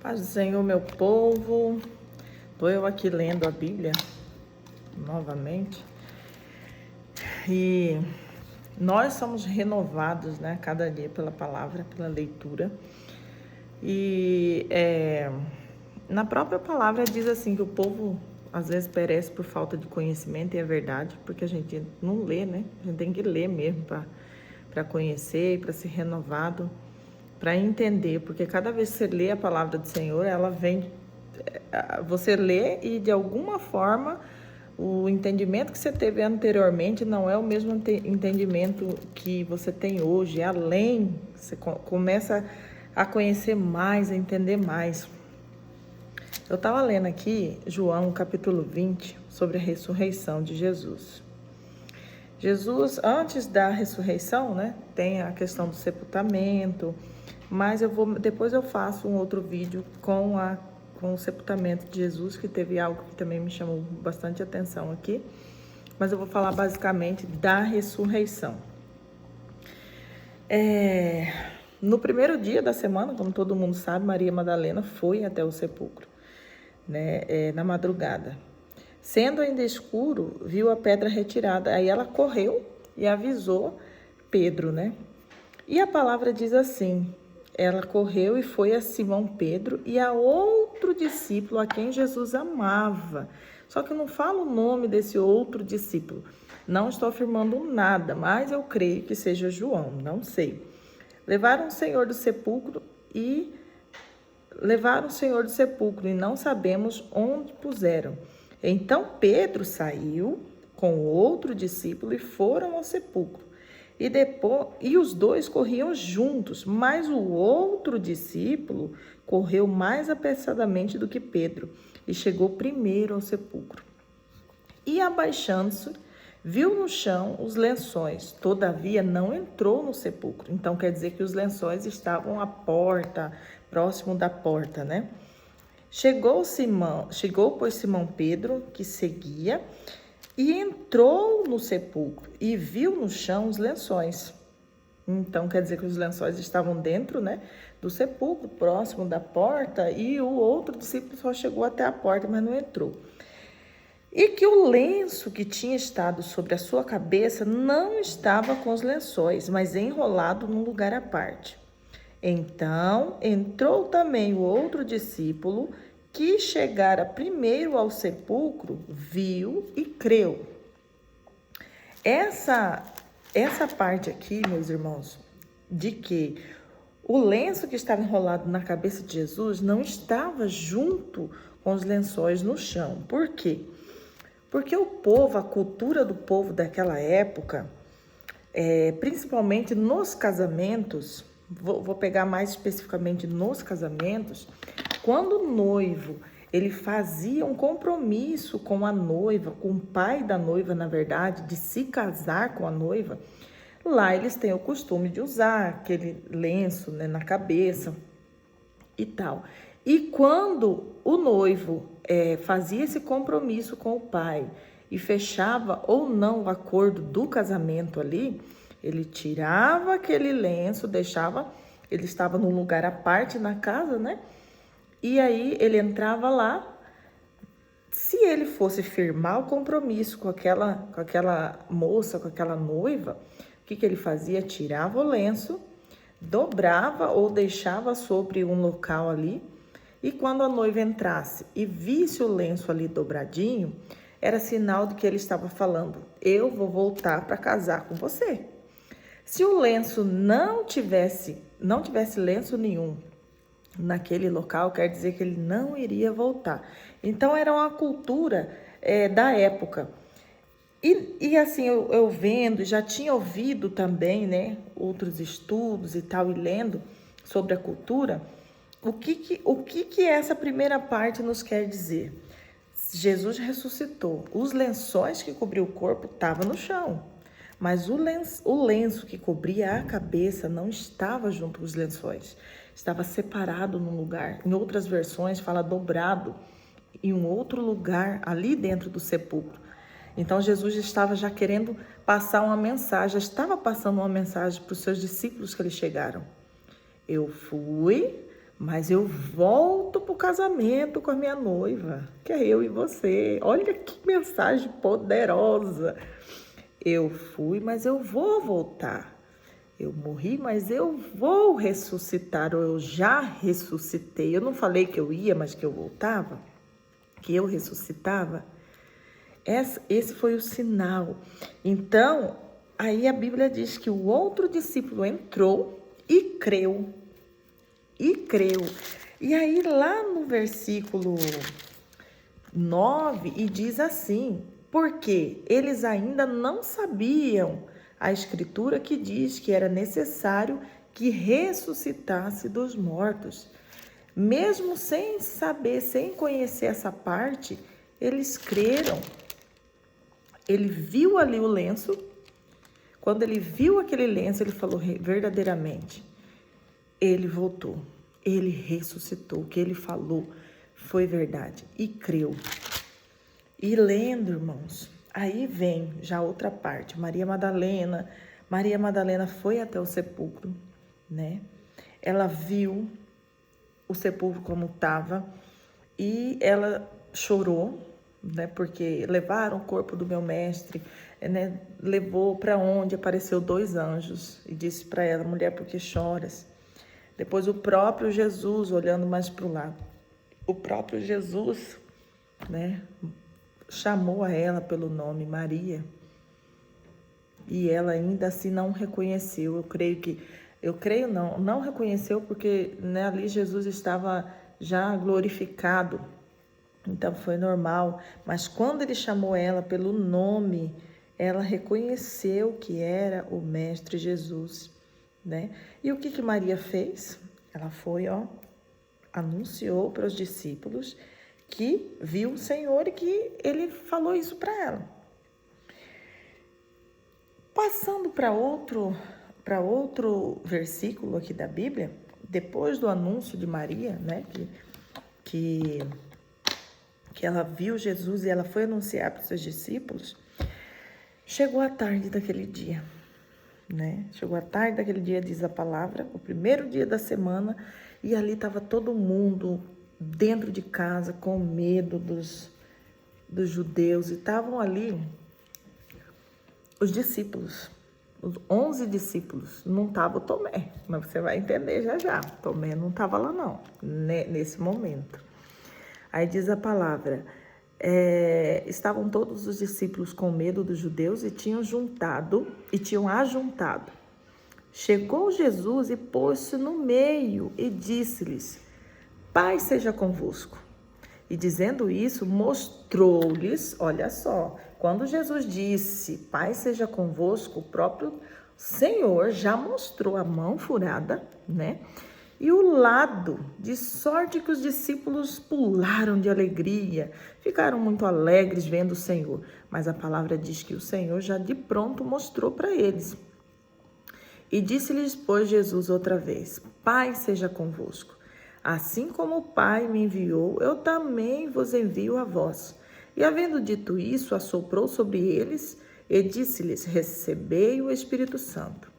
Paz do Senhor, meu povo. Estou eu aqui lendo a Bíblia novamente. E nós somos renovados, né, cada dia pela palavra, pela leitura. E na própria palavra diz assim que o povo às vezes perece por falta de conhecimento, e é verdade, porque a gente não lê, né? A gente tem que ler mesmo para conhecer e para ser renovado, para entender, porque cada vez que você lê a palavra do Senhor, ela vem, você lê e de alguma forma o entendimento que você teve anteriormente não é o mesmo entendimento que você tem hoje, além, você começa a conhecer mais, a entender mais. Eu estava lendo aqui João capítulo 20 sobre a ressurreição de Jesus. Jesus, antes da ressurreição, né, tem a questão do sepultamento, mas depois eu faço um outro vídeo com o sepultamento de Jesus, que teve algo que também me chamou bastante atenção aqui, mas eu vou falar basicamente da ressurreição. No primeiro dia da semana, como todo mundo sabe, Maria Madalena foi até o sepulcro, né, na madrugada. Sendo ainda escuro, viu a pedra retirada. Aí ela correu e avisou Pedro, né? E a palavra diz assim: ela correu e foi a Simão Pedro e a outro discípulo a quem Jesus amava. Só que não fala o nome desse outro discípulo. Não estou afirmando nada, mas eu creio que seja João, não sei. Levaram o Senhor do sepulcro e não sabemos onde puseram. Então Pedro saiu com o outro discípulo e foram ao sepulcro. E os dois corriam juntos, mas o outro discípulo correu mais apressadamente do que Pedro e chegou primeiro ao sepulcro. E abaixando-se, viu no chão os lençóis, todavia não entrou no sepulcro. Então quer dizer que os lençóis estavam à porta, próximo da porta, né? Chegou, pois, Simão Pedro, que seguia, e entrou no sepulcro e viu no chão os lençóis. Então, quer dizer que os lençóis estavam dentro, né, do sepulcro, próximo da porta, e o outro discípulo só chegou até a porta, mas não entrou. E que o lenço que tinha estado sobre a sua cabeça não estava com os lençóis, mas enrolado num lugar à parte. Então entrou também o outro discípulo, que chegara primeiro ao sepulcro, viu e creu. Essa parte aqui, meus irmãos, de que o lenço que estava enrolado na cabeça de Jesus não estava junto com os lençóis no chão. Por quê? Porque o povo, a cultura do povo daquela época, principalmente nos casamentos, vou pegar mais especificamente nos casamentos, quando o noivo ele fazia um compromisso com a noiva, com o pai da noiva, na verdade, de se casar com a noiva, lá eles têm o costume de usar aquele lenço, né, na cabeça e tal. E quando o noivo fazia esse compromisso com o pai e fechava ou não o acordo do casamento ali, ele tirava aquele lenço, ele estava num lugar à parte na casa, né? E aí ele entrava lá. Se ele fosse firmar o compromisso com aquela moça, com aquela noiva, o que ele fazia? Tirava o lenço, dobrava ou deixava sobre um local ali, e quando a noiva entrasse e visse o lenço ali dobradinho, era sinal de que ele estava falando: eu vou voltar para casar com você. Se o lenço não tivesse lenço nenhum naquele local, quer dizer que ele não iria voltar. Então era uma cultura da época. E assim, eu vendo, já tinha ouvido também, né, outros estudos e tal, e lendo sobre a cultura, o que essa primeira parte nos quer dizer? Jesus ressuscitou, os lençóis que cobriam o corpo estavam no chão, mas o lenço que cobria a cabeça não estava junto com os lençóis, estava separado num lugar. Em outras versões fala dobrado em um outro lugar ali dentro do sepulcro. Então Jesus estava já querendo passar uma mensagem, já estava passando uma mensagem para os seus discípulos que eles chegaram. Eu fui, mas eu volto para o casamento com a minha noiva, que é eu e você. Olha que mensagem poderosa. Eu fui, mas eu vou voltar. Eu morri, mas eu vou ressuscitar, ou eu já ressuscitei. Eu não falei que eu ia, mas que eu voltava, que eu ressuscitava. Esse foi o sinal. Então, aí a Bíblia diz que o outro discípulo entrou e creu. E creu. E aí lá no versículo 9, e diz assim, porque eles ainda não sabiam a escritura que diz que era necessário que ressuscitasse dos mortos. Mesmo sem saber, sem conhecer essa parte, eles creram. Ele viu ali o lenço. Quando ele viu aquele lenço, ele falou verdadeiramente. Ele voltou. Ele ressuscitou. O que ele falou foi verdade. E creu. E lendo, irmãos, aí vem já outra parte. Maria Madalena foi até o sepulcro, né? Ela viu o sepulcro como estava e ela chorou, né? Porque levaram o corpo do meu mestre, né? Levou para onde apareceu 2 anjos e disse para ela, mulher, por que choras? Depois o próprio Jesus, olhando mais para o lado, o próprio Jesus, né? Chamou a ela pelo nome Maria e ela ainda assim não reconheceu. Não reconheceu porque, né, ali Jesus estava já glorificado, então foi normal. Mas quando ele chamou ela pelo nome, ela reconheceu que era o Mestre Jesus, né? E o que Maria fez? Ela foi, anunciou para os discípulos que viu o Senhor e que ele falou isso para ela. Passando para outro versículo aqui da Bíblia, depois do anúncio de Maria, né, que ela viu Jesus e ela foi anunciar para os seus discípulos, chegou a tarde daquele dia, né? Chegou a tarde daquele dia, diz a palavra, o primeiro dia da semana, e ali estava todo mundo dentro de casa com medo dos judeus, e estavam ali os discípulos, os 11 discípulos. Não estava o Tomé, mas você vai entender já. Tomé não estava lá não, nesse momento. Aí diz a palavra, estavam todos os discípulos com medo dos judeus e tinham ajuntado. Chegou Jesus e pôs-se no meio e disse-lhes, paz seja convosco. E dizendo isso, mostrou-lhes, olha só, quando Jesus disse, paz seja convosco, o próprio Senhor já mostrou a mão furada, né? E o lado, de sorte que os discípulos pularam de alegria, ficaram muito alegres vendo o Senhor. Mas a palavra diz que o Senhor já de pronto mostrou para eles. E disse-lhes, pois, Jesus outra vez, paz seja convosco. Assim como o Pai me enviou, eu também vos envio a vós. E havendo dito isso, assoprou sobre eles e disse-lhes, recebei o Espírito Santo.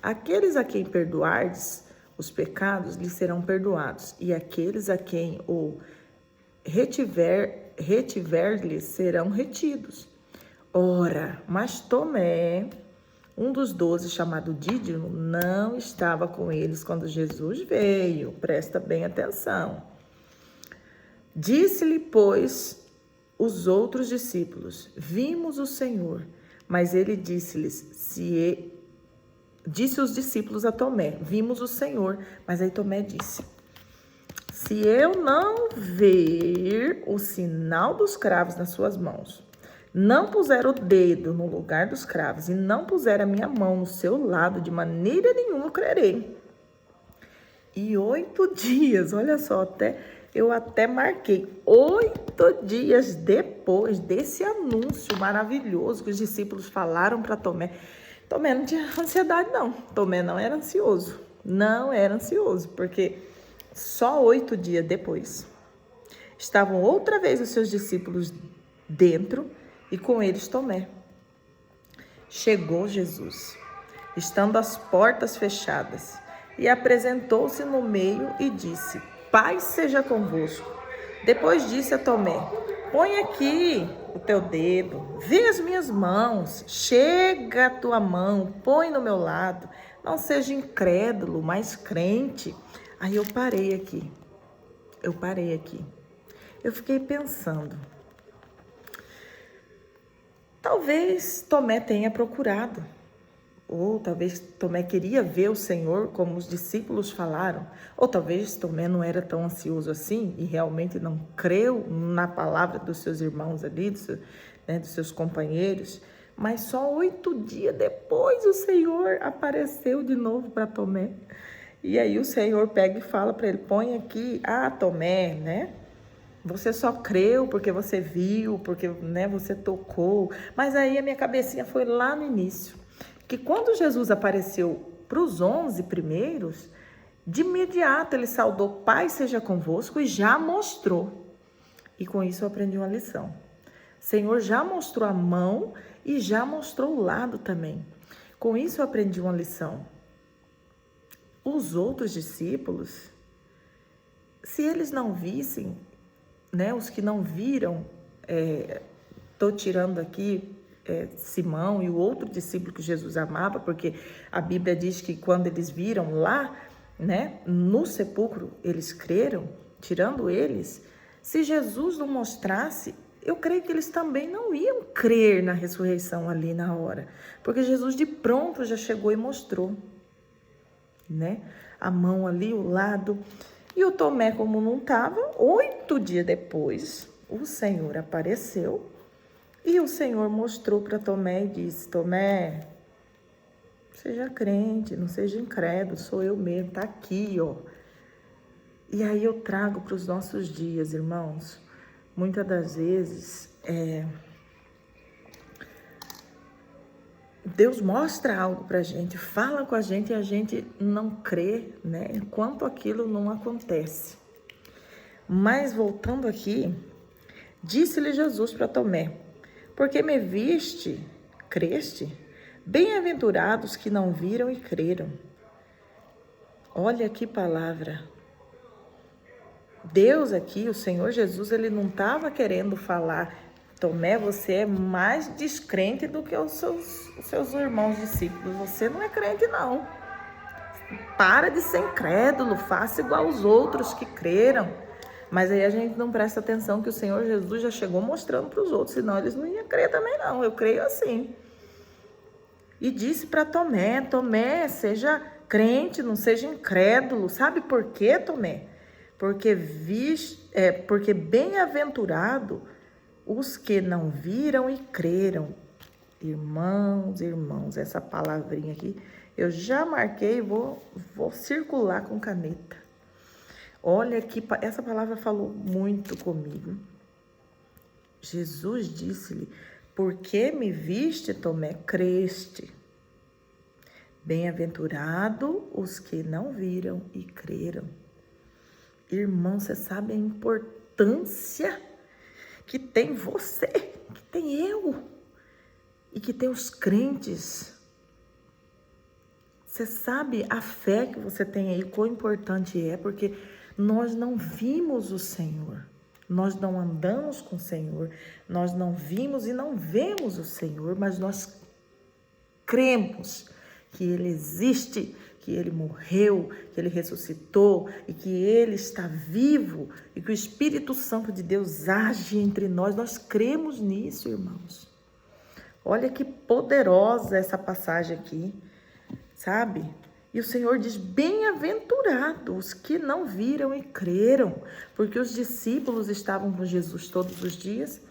Aqueles a quem perdoardes os pecados lhes serão perdoados, e aqueles a quem o retiver-lhes serão retidos. Ora, mas Tomé, um dos 12, chamado Dídimo, não estava com eles quando Jesus veio. Presta bem atenção. Disse-lhe, pois, os outros discípulos, vimos o Senhor. Mas ele disse-lhes, disse os discípulos a Tomé, vimos o Senhor. Mas aí Tomé disse, se eu não ver o sinal dos cravos nas suas mãos, não puser o dedo no lugar dos cravos e não puser a minha mão no seu lado, de maneira nenhuma eu crerei. E 8 dias, olha só, eu até marquei, 8 dias depois desse anúncio maravilhoso que os discípulos falaram para Tomé. Tomé não tinha ansiedade não, Tomé não era ansioso, porque só 8 dias depois estavam outra vez os seus discípulos dentro e com eles Tomé. Chegou Jesus, estando as portas fechadas, e apresentou-se no meio e disse, paz seja convosco. Depois disse a Tomé: põe aqui o teu dedo, vê as minhas mãos, chega a tua mão, põe no meu lado. Não seja incrédulo, mas crente. Aí eu parei aqui. Eu fiquei pensando. Talvez Tomé tenha procurado. Ou talvez Tomé queria ver o Senhor como os discípulos falaram. Ou talvez Tomé não era tão ansioso assim e realmente não creu na palavra dos seus irmãos ali, dos seus companheiros. Mas só 8 dias depois o Senhor apareceu de novo para Tomé. E aí o Senhor pega e fala para ele: põe aqui, Tomé, né? Você só creu porque você viu, porque você tocou. Mas aí a minha cabecinha foi lá no início. Que quando Jesus apareceu para os 11 primeiros, de imediato ele saudou: Pai seja convosco, e já mostrou. E com isso eu aprendi uma lição. O Senhor já mostrou a mão e já mostrou o lado também. Com isso eu aprendi uma lição. Os outros discípulos, se eles não vissem, os que não viram, estou tirando aqui Simão e o outro discípulo que Jesus amava, porque a Bíblia diz que quando eles viram lá, no sepulcro, eles creram, tirando eles. Se Jesus não mostrasse, eu creio que eles também não iam crer na ressurreição ali na hora, porque Jesus de pronto já chegou e mostrou, a mão ali, o lado. E o Tomé, como não estava, 8 dias depois, o Senhor apareceu e o Senhor mostrou para Tomé e disse: Tomé, seja crente, não seja incrédulo, sou eu mesmo, tá aqui, ó. E aí eu trago para os nossos dias, irmãos, muitas das vezes, Deus mostra algo para a gente, fala com a gente e a gente não crê, enquanto aquilo não acontece. Mas voltando aqui, disse-lhe Jesus para Tomé: porque me viste, creste? Bem-aventurados que não viram e creram. Olha que palavra. Deus aqui, o Senhor Jesus, ele não estava querendo falar: Tomé, você é mais descrente do que os seus irmãos discípulos. Você não é crente, não. Para de ser incrédulo, faça igual os outros que creram. Mas aí a gente não presta atenção que o Senhor Jesus já chegou mostrando para os outros, senão eles não iam crer também não. Eu creio assim. E disse para Tomé: Tomé, seja crente, não seja incrédulo. Sabe por quê, Tomé? Porque bem-aventurado os que não viram e creram. Irmãos, essa palavrinha aqui eu já marquei, vou circular com caneta. Olha que essa palavra falou muito comigo. Jesus disse-lhe: porque me viste, Tomé, creste. Bem-aventurado os que não viram e creram. Irmão, você sabe a importância que tem você, que tem eu e que tem os crentes. Você sabe a fé que você tem aí, quão importante é, porque nós não vimos o Senhor, nós não andamos com o Senhor, nós não vimos e não vemos o Senhor, mas nós cremos que Ele existe, que Ele morreu, que Ele ressuscitou e que Ele está vivo e que o Espírito Santo de Deus age entre nós. Nós cremos nisso, irmãos. Olha que poderosa essa passagem aqui, sabe? E o Senhor diz: bem-aventurados os que não viram e creram, porque os discípulos estavam com Jesus todos os dias,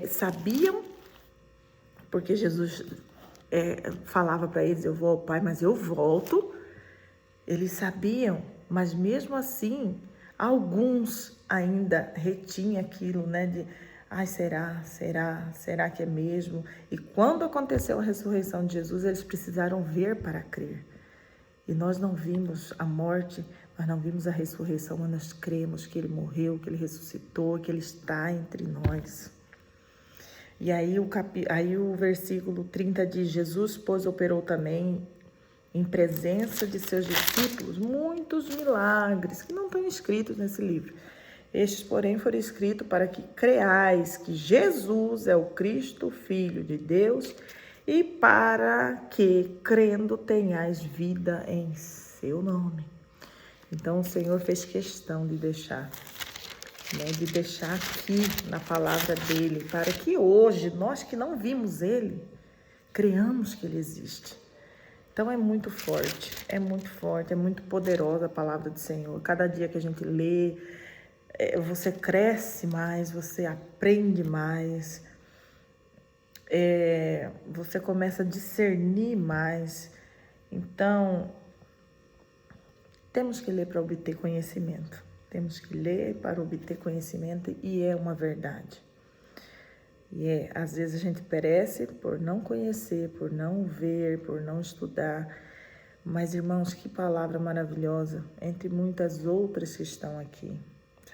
sabiam, porque Jesus falava para eles: eu vou ao Pai, mas eu volto. Eles sabiam, mas mesmo assim, alguns ainda retinham aquilo, de será que é mesmo? E quando aconteceu a ressurreição de Jesus, eles precisaram ver para crer. E nós não vimos a morte, mas não vimos a ressurreição, mas nós cremos que Ele morreu, que Ele ressuscitou, que Ele está entre nós. E aí o versículo 30 diz: Jesus, pois, operou também em presença de seus discípulos, muitos milagres que não estão escritos nesse livro. Estes, porém, foram escritos para que creais que Jesus é o Cristo, Filho de Deus, e para que, crendo, tenhais vida em seu nome. Então, o Senhor fez questão de deixar aqui na palavra dele, para que hoje, nós que não vimos ele, creamos que ele existe. Então, é muito forte, é muito poderosa a palavra do Senhor. Cada dia que a gente lê, você cresce mais, você aprende mais, você começa a discernir mais. Então, temos que ler para obter conhecimento. Temos que ler para obter conhecimento e é uma verdade. E às vezes a gente perece por não conhecer, por não ver, por não estudar. Mas, irmãos, que palavra maravilhosa, entre muitas outras que estão aqui,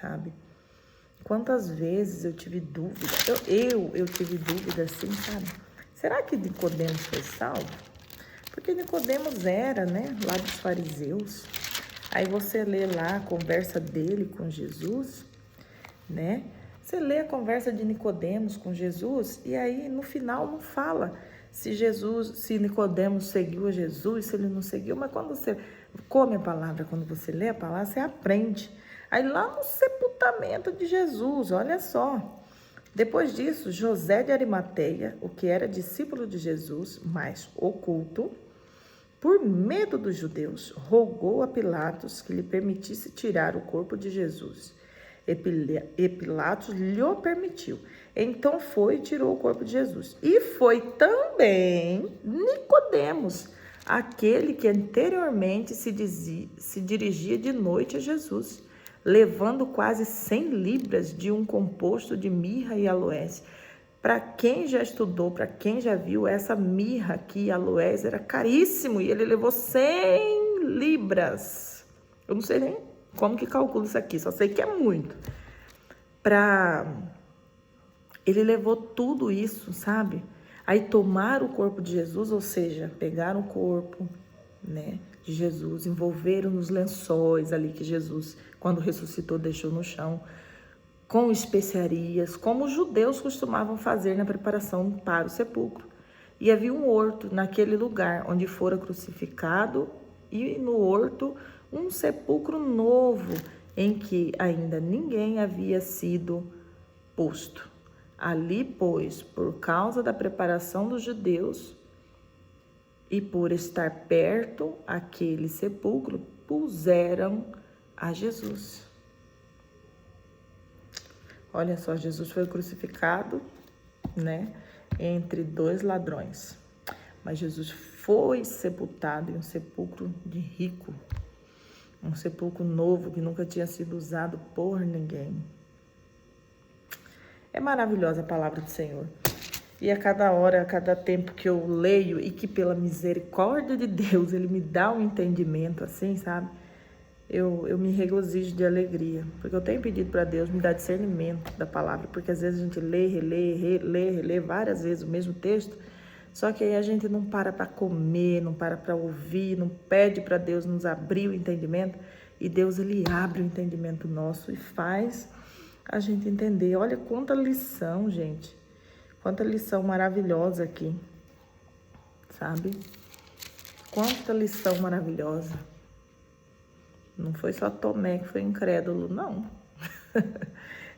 sabe? Quantas vezes eu tive dúvida, eu tive dúvida assim, sabe? Será que Nicodemos foi salvo? Porque Nicodemos era, lá dos fariseus. Aí você lê lá a conversa dele com Jesus, Você lê a conversa de Nicodemos com Jesus e aí no final não fala se Nicodemos seguiu a Jesus, se ele não seguiu, mas quando você come a palavra, quando você lê a palavra, você aprende. Aí lá no sepultamento de Jesus, olha só. Depois disso, José de Arimateia, o que era discípulo de Jesus, mas oculto, por medo dos judeus, rogou a Pilatos que lhe permitisse tirar o corpo de Jesus. E Pilatos lhe permitiu. Então foi e tirou o corpo de Jesus. E foi também Nicodemos, aquele que anteriormente se dirigia de noite a Jesus, levando quase 100 libras de um composto de mirra e aloés. Para quem já estudou, para quem já viu, essa mirra aqui, aloés, era caríssimo e ele levou 100 libras. Eu não sei nem como que calcula isso aqui, só sei que é muito. Ele levou tudo isso, sabe? Aí tomaram o corpo de Jesus, ou seja, pegaram o corpo, de Jesus, envolveram nos lençóis ali que Jesus, quando ressuscitou, deixou no chão, com especiarias, como os judeus costumavam fazer na preparação para o sepulcro. E havia um horto naquele lugar onde fora crucificado, e no horto um sepulcro novo, em que ainda ninguém havia sido posto. Ali, pois, por causa da preparação dos judeus e por estar perto aquele sepulcro, puseram a Jesus. Olha só, Jesus foi crucificado, entre dois ladrões. Mas Jesus foi sepultado em um sepulcro de rico, um sepulcro novo que nunca tinha sido usado por ninguém. É maravilhosa a palavra do Senhor. E a cada hora, a cada tempo que eu leio e que pela misericórdia de Deus Ele me dá um entendimento assim, sabe? Eu me regozijo de alegria, porque eu tenho pedido para Deus me dar discernimento da palavra, porque às vezes a gente lê, relê várias vezes o mesmo texto, só que aí a gente não para comer, não para ouvir, não pede para Deus nos abrir o entendimento, e Deus Ele abre o entendimento nosso e faz a gente entender. Olha quanta lição, gente, quanta lição maravilhosa aqui, sabe? Quanta lição maravilhosa. Não foi só Tomé que foi incrédulo, não.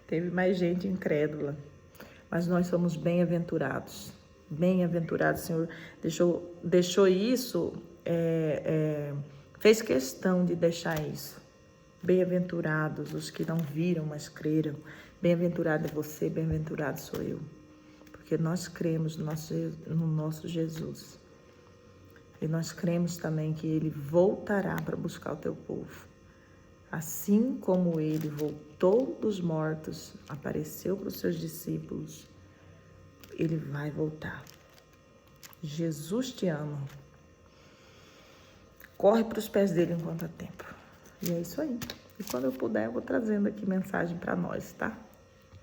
Teve mais gente incrédula. Mas nós somos bem-aventurados. Bem-aventurados, Senhor. Deixou isso, fez questão de deixar isso. Bem-aventurados os que não viram, mas creram. Bem-aventurado é você, bem-aventurado sou eu. Porque nós cremos no nosso Jesus. E nós cremos também que Ele voltará para buscar o teu povo. Assim como Ele voltou dos mortos, apareceu para os seus discípulos, Ele vai voltar. Jesus te ama. Corre para os pés dele enquanto há tempo. E é isso aí. E quando eu puder, eu vou trazendo aqui mensagem para nós, tá?